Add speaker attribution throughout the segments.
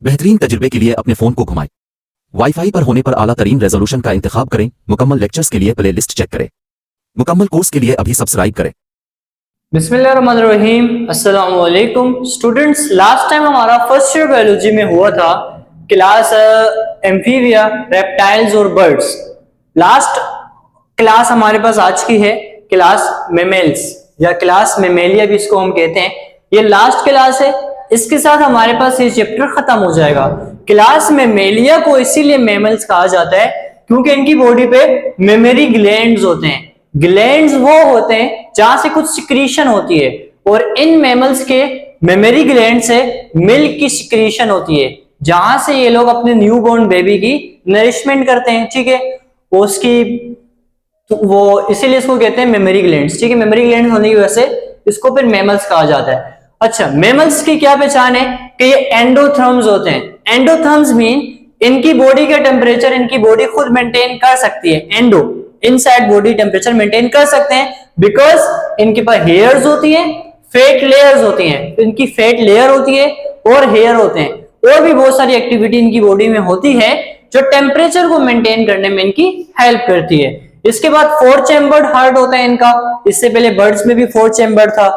Speaker 1: बेहतरीन तजुर्बे के लिए अपने फोन को घुमाएं। वाईफाई पर होने पर आला तरीन रेजोल्यूशन का इंतखाब करें। मुकम्मल लेक्चर्स के लिए प्ले लिस्ट चेक करें। मुकम्मल कोर्स के लिए अभी सब्सक्राइब करें।
Speaker 2: बिस्मिल्लाहिर्रहमानिर्रहीम। अस्सलामु अलैकुम स्टूडेंट्स, लास्ट टाइम हमारा फर्स्ट ईयर बायोलॉजी में हुआ था क्लास एम्फीबिया, रेप्टाइल्स और बर्ड्स। लास्ट क्लास हमारे पास आज की है क्लास मेमेल्स या क्लास मेमेलिया भी इसको हम कहते हैं। ये लास्ट क्लास है, इसके साथ हमारे पास ये चैप्टर खत्म हो जाएगा। क्लास मेमेलिया को इसीलिए मेमल्स कहा जाता है क्योंकि इनकी बॉडी पे मेमरी ग्लैंड्स होते हैं। ग्लैंड्स वो होते हैं जहां से कुछ सिक्रीशन होती है और इन मैमल्स के मेमरी ग्लैंड से मिल्क की सिक्रीशन होती है जहां से ये लोग अपने न्यूबॉर्न बेबी की नरिशमेंट करते हैं। ठीक है, उसकी तो वो इसीलिए इसको कहते हैं मेमरी ग्लैंड्स। ठीक है, मेमरी ग्लैंड्स होने की वजह से इसको फिर मैमल्स कहा जाता है। अच्छा, मैमल्स की क्या पहचान है कि ये एंडोथर्म्स होते हैं। एंडोथर्म्स मीन इनकी बॉडी का टेम्परेचर इनकी बॉडी खुद मेंटेन कर सकती है। Endo inside body temperature maintain कर सकते हैं बिकॉज इनके पास हेयर्स होती हैं, फैट लेयर्स होती हैं। इनकी फैट लेयर होती है और हेयर होते हैं और भी बहुत सारी एक्टिविटी इनकी बॉडी में होती है जो टेम्परेचर को मेंटेन करने में इनकी हेल्प करती है। इसके बाद 4 चैम्बर्ड हार्ट होता है इनका। इससे पहले बर्ड्स में भी 4 चैम्बर्ड था।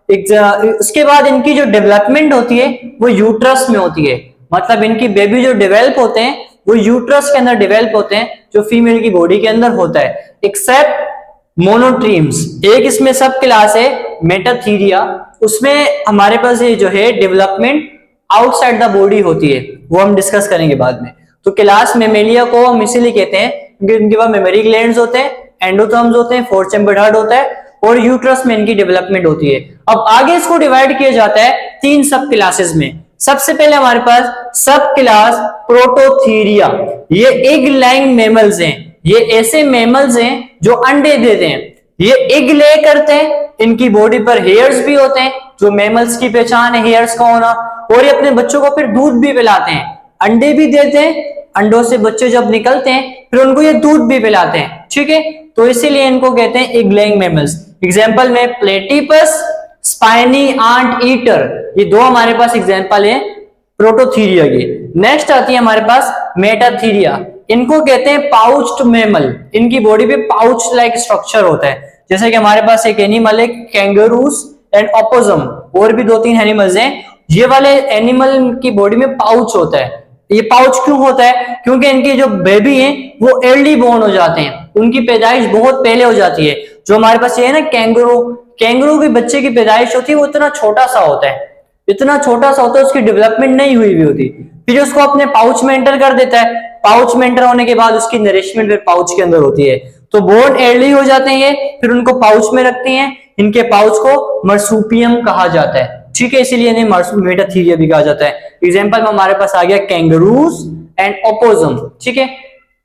Speaker 2: उसके बाद इनकी जो डेवलपमेंट होती है वो यूट्रस में होती है। मतलब इनकी बेबी जो डेवलप होते हैं वो यूट्रस के अंदर डेवलप होते हैं जो फीमेल की बॉडी के अंदर होता है, एक्सेप्ट मोनोट्रीम्स। एक इसमें सब क्लास है मेटाथीरिया, उसमें हमारे पास ये जो है डेवलपमेंट आउटसाइड द बॉडी होती है, वो हम डिस्कस करेंगे बाद में। तो क्लास मेमेलिया को हम इसीलिए कहते हैं क्योंकि इनके पास मेमरी ग्लैंड्स होते हैं, एंडोथर्म्स होते हैं, 4 चैम्बर्ड हार्ट होता है और यूट्रस में इनकी डेवलपमेंट होती है। अब आगे इसको डिवाइड किया जाता है 3 सब क्लासेस में। सबसे पहले हमारे पास सब क्लास प्रोटोथीरिया। ये एग लाइंग मैमल्स हैं। ये ऐसे मैमल्स हैं जो अंडे देते हैं। ये एग ले करते हैं, इनकी बॉडी पर हेयर्स भी होते हैं जो मैमल्स की पहचान है, हेयर्स का होना। और ये अपने बच्चों को फिर दूध भी पिलाते हैं, अंडे भी देते हैं, अंडों से बच्चे जब निकलते हैं फिर उनको ये दूध भी पिलाते हैं। ठीक है, तो इसीलिए इनको कहते हैं एग लेइंग मैमल्स। एग्जांपल में प्लेटिपस, स्पाइनी आंट ईटर, ये 2 हमारे पास एग्जांपल है प्रोटोथीरिया की। नेक्स्ट आती है हमारे पास मेटाथीरिया। इनको कहते हैं पाउच्ड मैमल। इनकी बॉडी पे पाउच लाइक स्ट्रक्चर होता है। जैसे कि हमारे पास एक एनिमल है कैंगरूस एंड ओपोसम, और भी 2-3 एनिमल्स हैं। ये वाले एनिमल की बॉडी में पाउच होता है। ये पाउच क्यों होता है? क्योंकि इनके जो बेबी हैं वो अर्ली बोर्न हो जाते हैं, उनकी पैदाइश बहुत पहले हो जाती है। जो हमारे पास ये है ना कैंगरू के बच्चे की पैदाइश होती है वो इतना छोटा सा होता है, इतना छोटा सा होता है, उसकी डेवलपमेंट नहीं हुई भी होती। फिर उसको अपने पाउच में एंटर कर देता है। पाउच में एंटर होने के बाद उसकी नरिशमेंट फिर पाउच के अंदर होती है। तो बोर्न अर्ली हो जाते हैं ये, फिर उनको पाउच में रखती हैं। इनके पाउच को मर्सूपियम कहा जाता है। ठीक है, इसीलिए इन्हें मेटाथीरिया भी कहा जाता है। एग्जांपल में हमारे पास आ गया कैंगरूस एंड ओपोसम। ठीक है,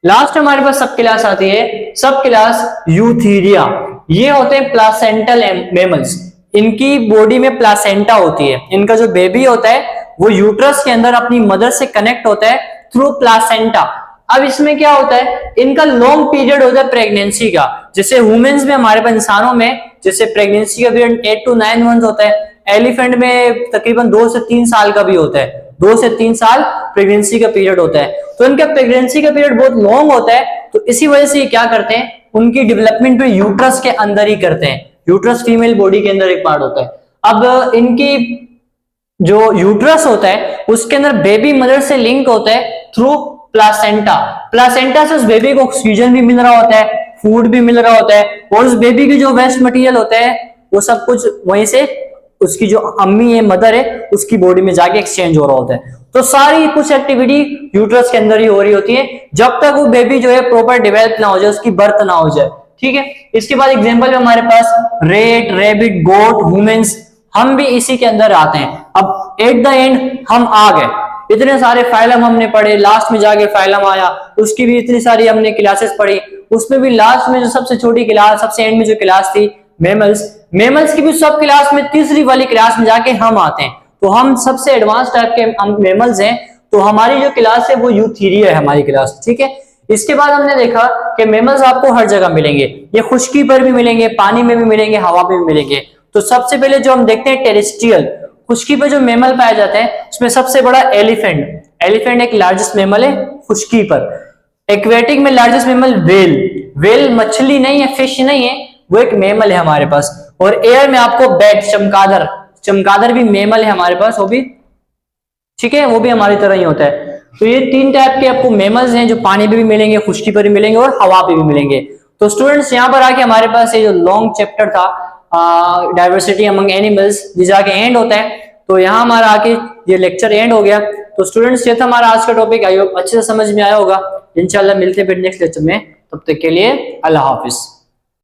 Speaker 2: लास्ट हमारे पास सब क्लास आती है सब क्लास यूथीरिया। ये होते हैं प्लासेंटल मैमल्स। इनकी बॉडी में प्लासेंटा होती है। इनका जो बेबी होता है वो यूट्रस के अंदर अपनी मदर से कनेक्ट होता है थ्रू प्लासेंटा। अब इसमें क्या होता है, इनका लॉन्ग पीरियड होता है प्रेगनेंसी का। जैसे वुमेन्स में, हमारे पास इंसानों में जैसे प्रेगनेंसी का पीरियड 8 to 9 मंथ होता है, एलिफेंट में तकरीबन 2 से 3 साल का भी होता है। 2 से 3 साल प्रेगनेंसी का पीरियड होता है। तो इनका प्रेगनेंसी का पीरियड बहुत लॉन्ग होता है। तो इसी वजह से ये क्या करते हैं, उनकी डेवलपमेंट भी यूट्रस के अंदर ही करते हैं। यूट्रस फीमेल बॉडी के अंदर एक पार्ट होता है। अब इनकी जो यूट्रस होता है उसके अंदर बेबी मदर से लिंक होता है थ्रू प्लासेंटा। प्लासेंटा से उस बेबी को ऑक्सीजन भी मिल रहा होता है, फूड भी मिल रहा होता है, और उस बेबी की जो वेस्ट मटेरियल होता है वो सब कुछ वहीं से उसकी जो अम्मी है, मदर है, उसकी बॉडी में जाके एक्सचेंज हो रहा होता है। तो सारी कुछ एक्टिविटी यूट्रस के अंदर ही हो रही होती है जब तक वो बेबी जो है प्रॉपर डेवलप ना हो जाए, उसकी बर्थ ना हो जाए। ठीक है, इसके बाद एग्जांपल में हमारे पास रेट, रैबिट, गोट, वुमेन्स, हम भी इसी के अंदर आते हैं। अब एट द एंड हम आ गए, इतने सारे फाइलम हमने पढ़े, लास्ट में जाके फाइलम आया, उसकी भी इतनी सारी हमने क्लासेस पढ़ी। उसमें भी लास्ट में जो सबसे छोटी क्लास, सबसे एंड में जो क्लास थी मेमल्स की भी सब क्लास में तीसरी वाली क्लास में जाके हम आते हैं। तो हम सबसे एडवांस टाइप के मेमल्स हैं। तो हमारी जो क्लास है वो यूथीरिया है हमारी क्लास। ठीक है, इसके बाद हमने देखा कि मेमल्स आपको हर जगह मिलेंगे। ये खुश्की पर भी मिलेंगे, पानी में भी मिलेंगे, हवा में भी मिलेंगे। तो सबसे पहले जो हम देखते हैं टेरेस्ट्रियल, खुश्की पे जो मेमल पाए जाते हैं उसमें सबसे बड़ा एलिफेंट। एलिफेंट एक लार्जेस्ट मेमल है खुश्की पर। एक्वेटिक में लार्जेस्ट मेमल वेल। वेल मछली नहीं है, फिश नहीं है, वो एक मेमल है हमारे पास। और एयर में आपको बैट, चमगादड़, चमगादड़ भी मेमल है हमारे पास, वो भी ठीक है, वो भी हमारी तरह ही होता है। तो ये 3 टाइप के आपको मेमल्स हैं जो पानी पे भी मिलेंगे, खुश्की पर भी मिलेंगे और हवा पे भी मिलेंगे। तो स्टूडेंट्स यहाँ पर आके हमारे पास ये जो लॉन्ग चैप्टर था डाइवर्सिटी अमंग एनिमल्स, ये जाके एंड होता है। तो यहाँ हमारा आके ये लेक्चर एंड हो गया। तो स्टूडेंट्स ये था हमारा आज का टॉपिक, आई होप अच्छे से समझ में आया होगा। इंशाल्लाह मिलते हैं फिर नेक्स्ट लेक्चर में, तब तक के लिए अल्लाह हाफिज।